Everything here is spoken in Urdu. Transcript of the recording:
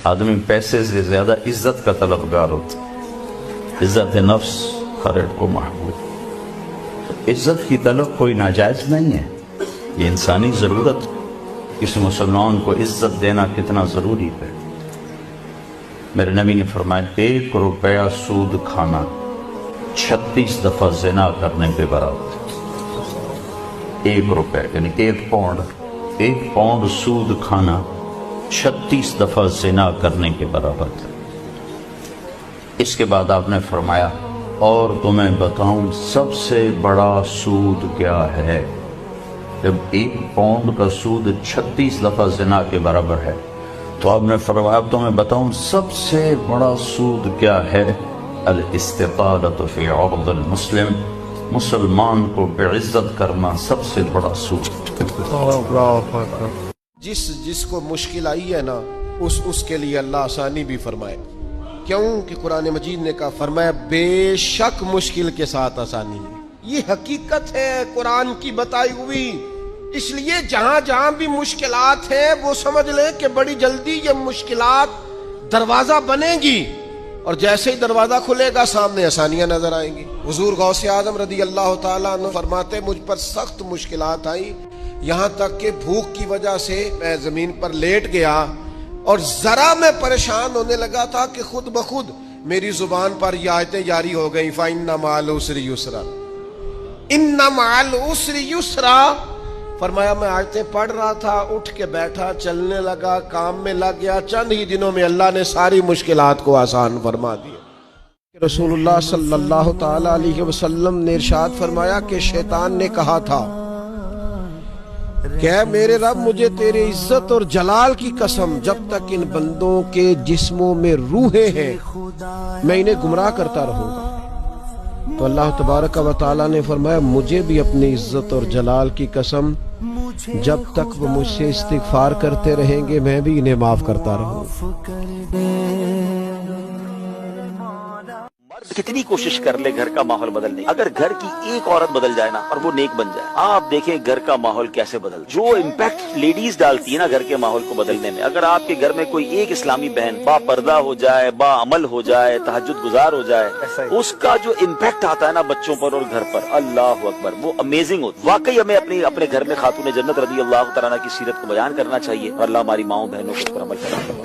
آدمی پیسے سے زیادہ عزت کا طلبگار ہوتا ہے، عزت نفس خرد کو محبوب۔ عزت کی طلب کوئی ناجائز نہیں ہے، یہ انسانی ضرورت۔ کسی مسلمان کو عزت دینا کتنا ضروری ہے۔ میرے نبی نے فرمایا 1 روپیہ سود کھانا 36 دفعہ زنا کرنے کے برابر۔ 1 روپے یعنی 1 پاؤنڈ سود کھانا 36 دفعہ زنا کرنے کے برابر تھا۔ اس کے بعد آپ نے فرمایا اور تمہیں بتاؤں سب سے بڑا سود کیا ہے؟ جب 1 پاؤنڈ کا سود 36 دفعہ زنا کے برابر ہے تو آپ نے فرمایا اب تمہیں بتاؤں سب سے بڑا سود کیا ہے؟ الاستطالۃ فی عرض المسلم، مسلمان کو بعزت کرنا سب سے بڑا سود۔ جس کو مشکل آئی ہے نا اس کے لیے اللہ آسانی بھی فرمائے، کیوں کہ قرآن مجید نے کہا فرمایا بے شک مشکل کے ساتھ آسانی ہے۔ یہ حقیقت ہے قرآن کی بتائی ہوئی، اس لیے جہاں جہاں بھی مشکلات ہیں وہ سمجھ لیں کہ بڑی جلدی یہ مشکلات دروازہ بنے گی، اور جیسے ہی دروازہ کھلے گا سامنے آسانیاں نظر آئیں گی۔ حضور غوث اعظم رضی اللہ تعالیٰ عنہ فرماتے مجھ پر سخت مشکلات آئی، یہاں تک کہ بھوک کی وجہ سے میں زمین پر لیٹ گیا اور ذرا میں پریشان ہونے لگا تھا کہ خود بخود میری زبان پر یہ آیتیں جاری ہو گئیں فَإِنَّ مَعَ الْعُسْرِ يُسْرًا، إِنَّ مَعَ الْعُسْرِ يُسْرًا۔ فرمایا میں آیتیں پڑھ رہا تھا، اٹھ کے بیٹھا، چلنے لگا، کام میں لگ گیا، چند ہی دنوں میں اللہ نے ساری مشکلات کو آسان فرما دیا۔ رسول اللہ صلی اللہ تعالی علیہ وسلم نے ارشاد فرمایا کہ شیطان نے کہا تھا کہ اے میرے رب مجھے تیرے عزت اور جلال کی قسم جب تک ان بندوں کے جسموں میں روحیں ہیں میں انہیں گمراہ کرتا رہوں گا۔ تو اللہ تبارک و تعالیٰ نے فرمایا مجھے بھی اپنی عزت اور جلال کی قسم جب تک وہ مجھ سے استغفار کرتے رہیں گے میں بھی انہیں معاف کرتا رہوں گا۔ کتنی کوشش کر لے گھر کا ماحول بدلنے، اگر گھر کی ایک عورت بدل جائے نا اور وہ نیک بن جائے، آپ دیکھیں گھر کا ماحول کیسے بدل، جو امپیکٹ لیڈیز ڈالتی ہے نا گھر کے ماحول کو بدلنے میں۔ اگر آپ کے گھر میں کوئی ایک اسلامی بہن با پردہ ہو جائے، با عمل ہو جائے، تہجد گزار ہو جائے، اس کا جو امپیکٹ آتا ہے نا بچوں پر اور گھر پر، اللہ اکبر، وہ امیزنگ ہوتا۔ واقعی ہمیں اپنے گھر میں خاتون جنت رضی اللہ تعالیٰ عنہ کی سیرت کو بیان کرنا چاہیے، اور اللہ ہماری ماؤں بہنوں کو اس پر عمل کرنا چاہیے۔